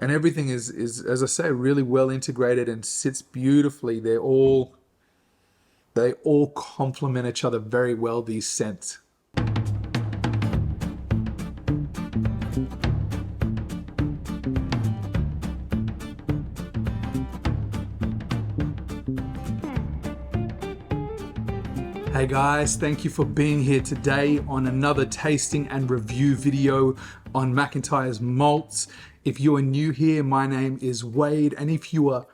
And everything is, as I say, really well integrated and sits beautifully. They all complement each other very well, these scents. Hey guys, thank you for being here today on another tasting and review video on McIntyre's malts. If you are new here, my name is Wade, and if you are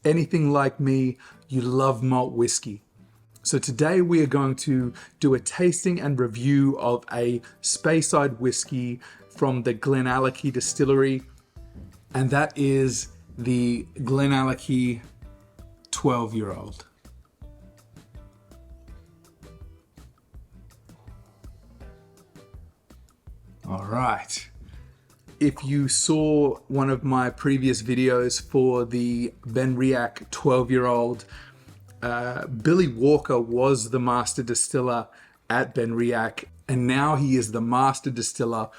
anything like me, you love malt whiskey. So today we are going to do a tasting and review of a Speyside whiskey from the GlenAllachie distillery, and that is the GlenAllachie 12-year-old. All right. If you saw one of my previous videos for the Benriach 12-year-old, Billy Walker was the master distiller at Benriach, and now he is the master distiller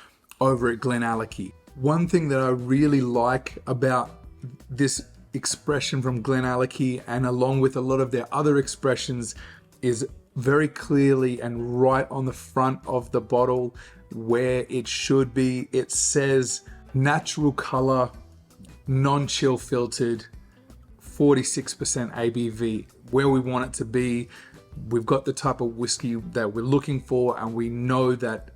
over at GlenAllachie. One thing that I really like about this expression from GlenAllachie, and along with a lot of their other expressions, is very clearly and right on the front of the bottle where it should be, it says natural color, non-chill filtered, 46% ABV, where we want it to be. We've got the type of whiskey that we're looking for, and we know that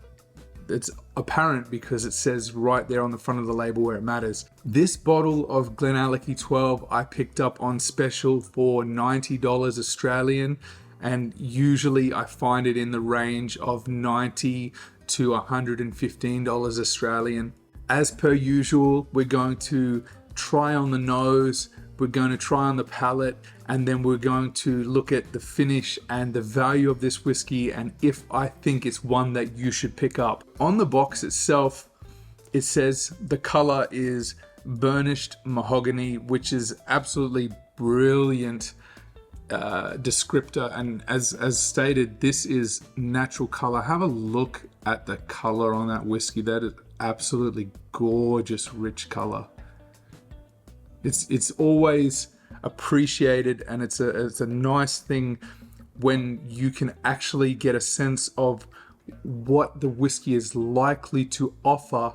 it's apparent because it says right there on the front of the label where it matters. This bottle of GlenAllachie 12 I picked up on special for $90 Australian, and usually I find it in the range of $90 to $115 Australian. As per usual, we're going to try on the nose, we're going to try on the palate, and then we're going to look at the finish and the value of this whiskey, and if I think it's one that you should pick up. On the box itself, it says the color is burnished mahogany, which is absolutely brilliant descriptor, and as stated, this is natural color. Have a look at the color on that whiskey. That is absolutely gorgeous, rich color. It's always appreciated, and it's a nice thing when you can actually get a sense of what the whiskey is likely to offer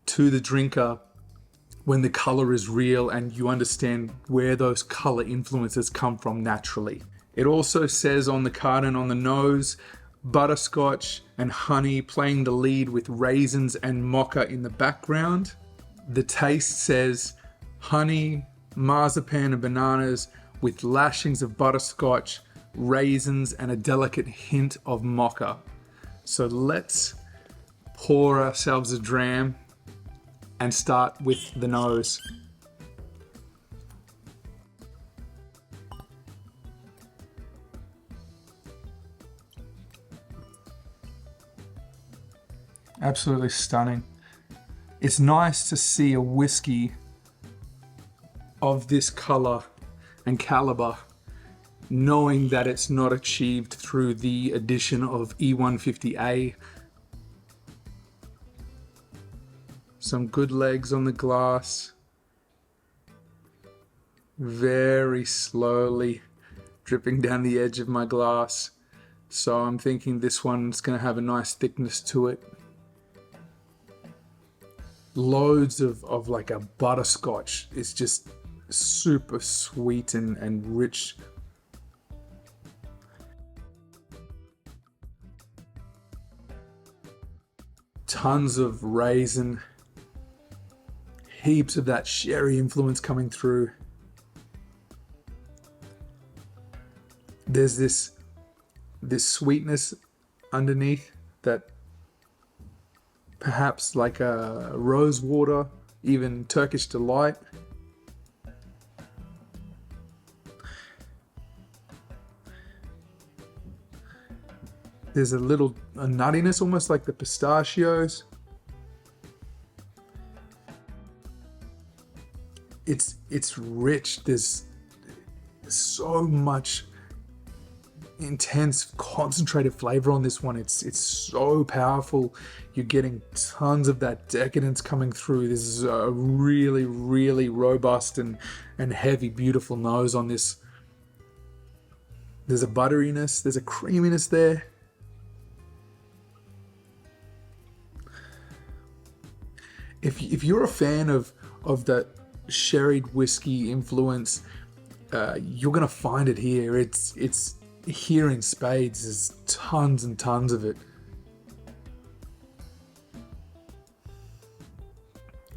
to the drinker when the color is real and you understand where those color influences come from naturally. It also says on the carton on the nose, butterscotch and honey playing the lead with raisins and mocha in the background. The taste says honey, marzipan and bananas with lashings of butterscotch, raisins and a delicate hint of mocha. So let's pour ourselves a dram and start with the nose. Absolutely stunning. It's nice to see a whiskey of this color and caliber, knowing that it's not achieved through the addition of E150A. Some good legs on the glass. Very slowly dripping down the edge of my glass. So I'm thinking this one's going to have a nice thickness to it. Loads of like a butterscotch. It's just super sweet and rich. Tons of raisin. Heaps of that sherry influence coming through. There's this sweetness underneath that perhaps like a rose water, even Turkish delight. There's a nuttiness, almost like the pistachios. It's rich. There's so much intense concentrated flavor on this one. It's so powerful. You're getting tons of that decadence coming through. This is a really, really robust and heavy, beautiful nose on this. There's a butteriness, there's a creaminess there. If you're a fan of that sherried whiskey influence, you're gonna find it here. It's here in spades. There's tons and tons of it.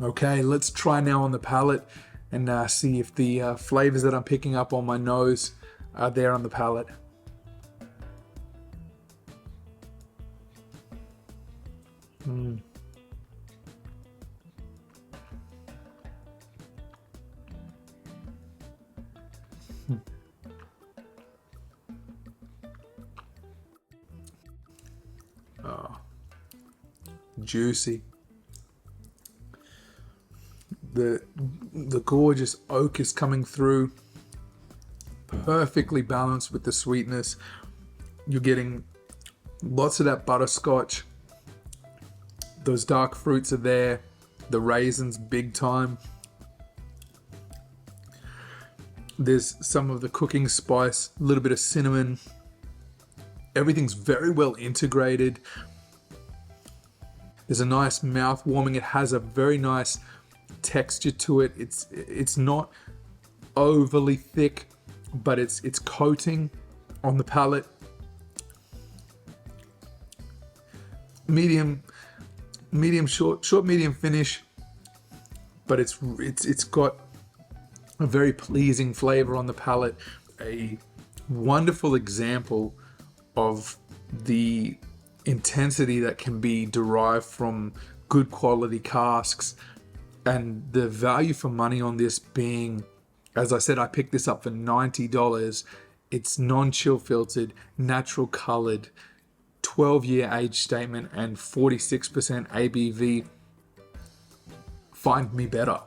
Okay, let's try now on the palate and see if the flavors that I'm picking up on my nose are there on the palate. Oh, juicy. The gorgeous oak is coming through, perfectly balanced with the sweetness. You're getting lots of that butterscotch. Those dark fruits are there. The raisins, big time. There's some of the cooking spice, a little bit of cinnamon. Everything's very well integrated. There's a nice mouth warming. It has a very nice texture to it. It's not overly thick, but it's coating on the palate. Medium short medium finish, but it's got a very pleasing flavor on the palate. A wonderful example of the intensity that can be derived from good quality casks, and the value for money on this being, as I said, I picked this up for $90. It's non-chill filtered, natural colored, 12-year age statement, and 46% ABV. Find me better.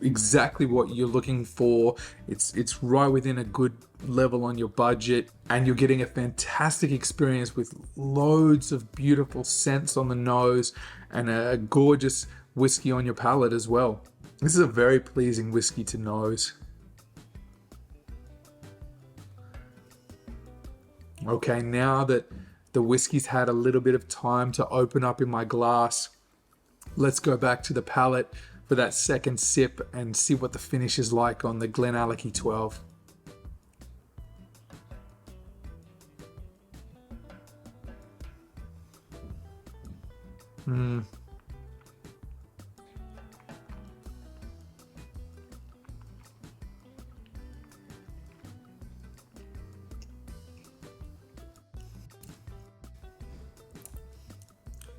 Exactly what you're looking for. It's right within a good level on your budget, and you're getting a fantastic experience with loads of beautiful scents on the nose and a gorgeous whiskey on your palate as well. This is a very pleasing whiskey to nose. Okay, now that the whiskey's had a little bit of time to open up in my glass, let's go back to the palate for that second sip and see what the finish is like on the GlenAllachie 12.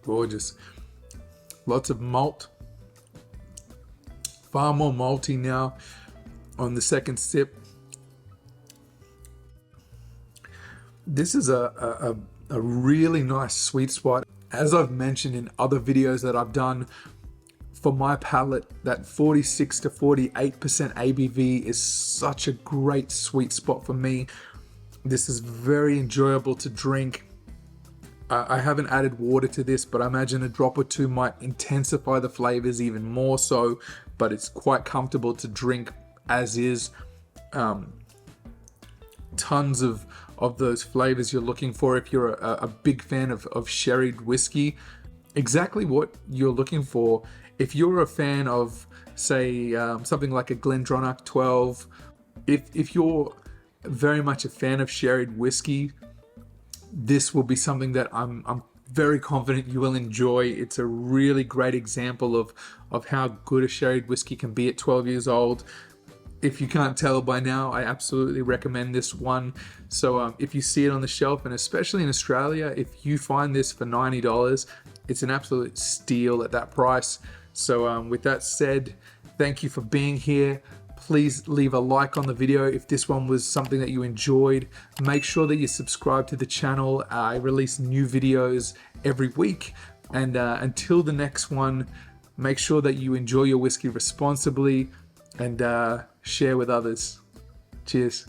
Gorgeous. Lots of malt. Far more malty now on the second sip. This is a really nice sweet spot. As I've mentioned in other videos that I've done, for my palate, that 46 to 48% ABV is such a great sweet spot for me. This is very enjoyable to drink. I haven't added water to this, but I imagine a drop or two might intensify the flavors even more so, but it's quite comfortable to drink as is. Tons of those flavors you're looking for if you're a big fan of sherried whiskey. Exactly what you're looking for. If you're a fan of, say, something like a GlenAllachie 12, if you're very much a fan of sherried whiskey, this will be something that I'm very confident you will enjoy. It's a really great example of how good a sherried whiskey can be at 12 years old. If you can't tell by now, I absolutely recommend this one. So if you see it on the shelf, and especially in Australia, if you find this for $90, it's an absolute steal at that price. So with that said, thank you for being here. Please leave a like on the video if this one was something that you enjoyed. Make sure that you subscribe to the channel. I release new videos every week. And until the next one, make sure that you enjoy your whiskey responsibly and share with others. Cheers.